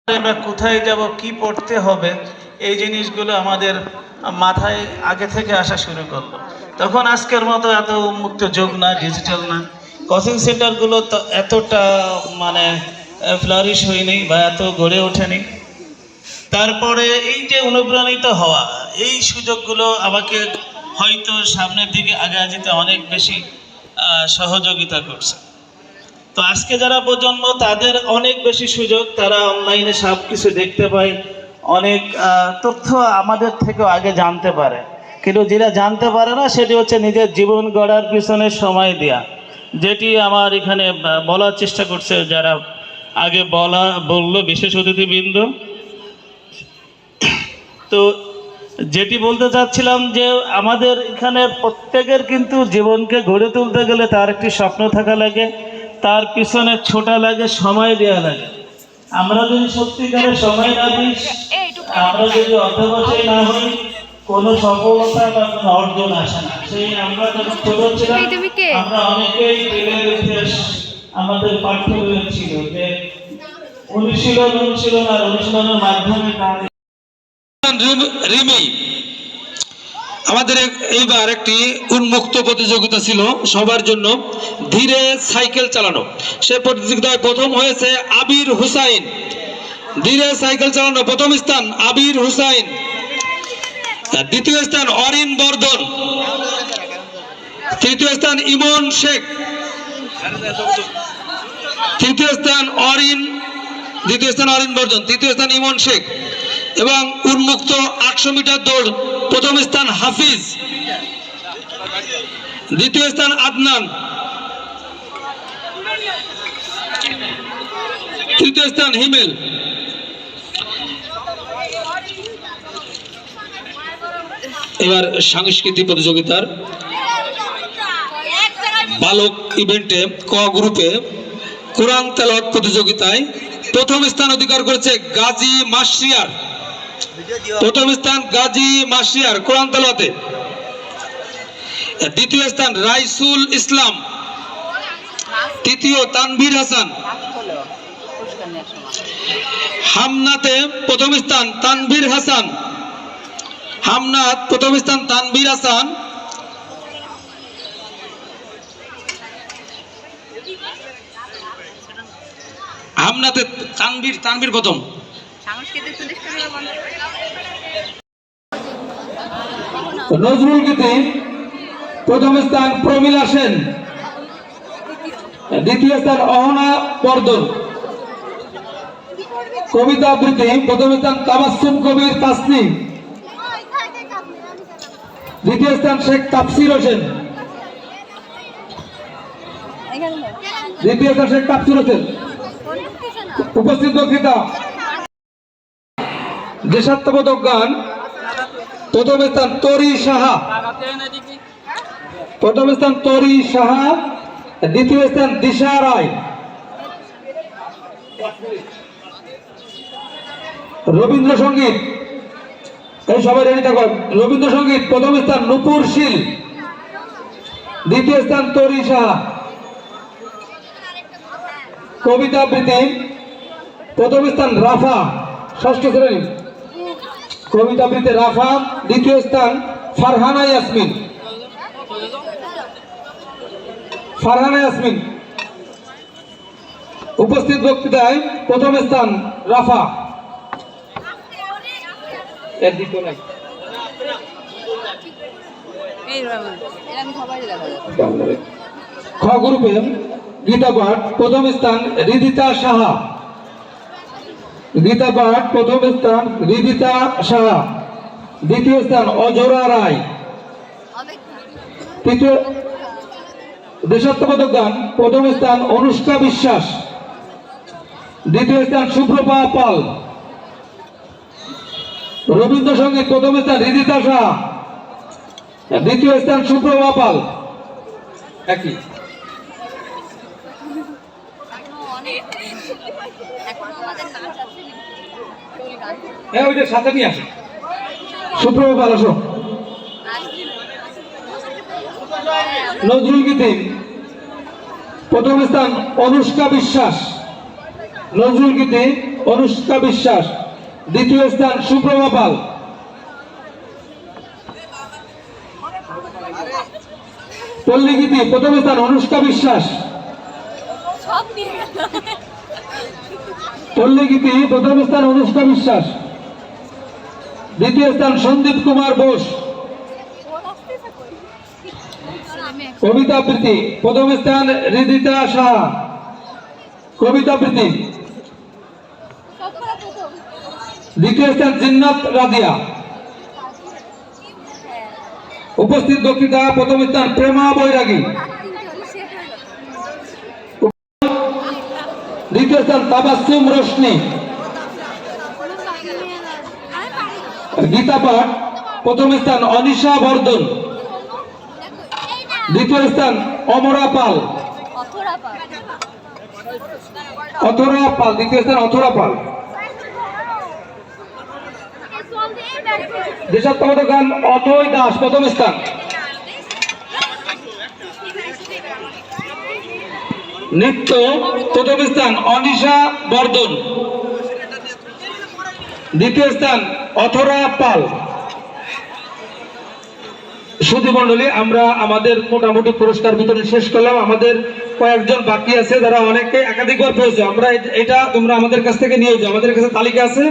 আমরা কোথায় যাব, কি পড়তে হবে, এই জিনিসগুলো আমাদের মাথায় আগে থেকে আসা শুরু করলো। তখন আজকের মতো এত উন্মুক্ত যুগ না, ডিজিটাল না, কোচিং সেন্টারগুলো তো এতটা মানে ফ্লারিশ হয়নি বা এত গড়ে ওঠেনি। তারপরে এই যে অনুপ্রাণিত হওয়া, এই সুযোগগুলো আমাকে হয়তো সামনের দিকে আগে যেতে অনেক বেশি সহযোগিতা করছে। তো আজকে যারা প্রজন্ম, তাদের অনেক বেশি সুযোগ, তারা অনলাইনে সব কিছু দেখতে পায়, অনেক তথ্য আমাদের থেকেও আগে জানতে পারে। কিন্তু যেটা জানতে পারে না সেটি হচ্ছে নিজের জীবন গড়ার পিছনে সময় দেওয়া, যেটি আমার এখানে বলার চেষ্টা করছে যারা আগে বললো বিশেষ অতিথিবৃন্দ। তো যেটি বলতে চাচ্ছিলাম যে আমাদের এখানে প্রত্যেকের কিন্তু জীবনকে গড়ে তুলতে গেলে তার একটি স্বপ্ন থাকা লাগে, তার পিছনে ছোটা লাগে, সময় দেওয়া লাগে। আমরা যদি সত্যিকারের সময় না দিই, আমরা যদি অধ্যবসায়ী না হই, কোনো সফলতা বা কোনো অর্জন আসে না। সেই আমরা যখন ছোট ছিলাম, আমরা অনেকেই পেলের ইতিহাস আমাদের পাঠ্য বইয়ে ছিল যে অনুশীলন আর অনুশীলনের মাধ্যমে রিমি আমাদের এইবার একটি উন্মুক্ত প্রতিযোগিতা ছিল সবার জন্য, ধীরে সাইকেল চালানো। সে প্রতিযোগিতায় প্রথম হয়েছে আবির হুসাইন। ধীরে সাইকেল চালানো প্রথম স্থান আবির হুসাইন। দ্বিতীয় স্থান অরিন বর্ধন। তৃতীয় স্থান ইমন শেখ। দ্বিতীয় স্থান অরিন বর্ধন। তৃতীয় স্থান ইমন শেখ। এবং উন্মুক্ত 800 মিটার দৌড় প্রথম স্থান হাফিজ। দ্বিতীয় স্থান আদনান। তৃতীয় স্থান হিমেল। এবার সাংস্কৃতিক প্রতিযোগিতার বালক ইভেন্টে ক গ্রুপে কোরআন তেলাওয়াত প্রতিযোগিতায় প্রথম স্থান অধিকার করেছে গাজী মাসরিয়ার। প্রথম স্থান গাজী মাসরিয়ার কোরআন তেলাওয়াতে। দ্বিতীয় স্থান রাইসুল ইসলাম। তৃতীয় তানভীর হাসান। হামনাতে প্রথম স্থান তানভীর হাসান। হামনাত প্রথম স্থান তানভীর হাসান। হামনাতে তানভীর প্রথম। নজরুল গীতি প্রথম স্থান প্রমিলা সেন। দ্বিতীয় স্থান অহনা বর্ধন। কবিতা আবৃত্তি প্রথম স্থান তাবাসসুম কবির তাসনিম। দ্বিতীয় স্থান শেখ তাফসির হোসেন। উপস্থিত বক্তৃতা দেশাত্মবোধক গান প্রথম স্থান তরি সাহা। দ্বিতীয় স্থান দিশা রায়। রবীন্দ্রসঙ্গীত, এই সবাই রেডি থাকুন। রবীন্দ্রসঙ্গীত প্রথম স্থান নূপুর শীল। দ্বিতীয় স্থান তরি সাহা। কবিতা আবৃত্তি প্রথম স্থান রাফা, ষষ্ঠ শ্রেণী। কবিতা আবৃত্তি রাফা। দ্বিতীয় স্থান ফারহানা ইয়াসমিন। উপস্থিত বক্তৃতায় প্রথম স্থান রাফা। খ গ্রুপে গীতা পাঠ প্রথম স্থান রিদিতা সাহা। দ্বিতীয় স্থান অজরা রায়। তৃতীয় দেশাত্মবোধক গান প্রথম স্থান অনুষ্কা বিশ্বাস। দ্বিতীয় স্থান সুপ্রভা পাল। রবীন্দ্রসঙ্গীত প্রথম স্থান রিদিতা সাহা। দ্বিতীয় স্থান সুপ্রভা পাল। একই ওইটা সাথে নিয়ে আসো। সুপ্রভা পাল আসো। নজরুল গীতি প্রথম স্থান অনুষ্কা বিশ্বাস। নজরুল গীতি অনুষ্কা বিশ্বাস। দ্বিতীয় স্থান সুপ্রভা পাল। পল্লীগীতি প্রথম স্থান অনুষ্কা বিশ্বাস। পল্লীগীতি প্রথম স্থান অনুষ্কা বিশ্বাস। দ্বিতীয় স্থান সন্দীপ কুমার বোস। কবিতা আবৃত্তি প্রথম স্থান হৃদিতা সাহা। কবিতা আবৃত্তি। দ্বিতীয় স্থান জিন্নাত রাদিয়া। উপস্থিত বক্তৃতা প্রথম স্থান প্রেমা বৈরাগী। দ্বিতীয় স্থান তাবাসসুম রোশনি। গীতা পাঠ প্রথম স্থান অনিশা বর্ধন। দ্বিতীয় স্থান অমরা পাল। অথরা পাল দ্বিতীয় স্থান অথরা পাল। দেশাত্মবোধক গান অথৈ দাস প্রথম স্থান। নৃত্য প্রথম স্থান অনিশা বর্ধন। দ্বিতীয় স্থান অথরা পাল। সুধী মণ্ডলী, আমরা আমাদের মোটামুটি পুরস্কার বিতরণ শেষ করলাম। আমাদের কয়েকজন বাকি আছে যারা অনেকে একাধিকবার পেয়েছে। আমরা এটা তোমরা আমাদের কাছ থেকে নিয়ে যাও, আমাদের কাছে তালিকা আছে।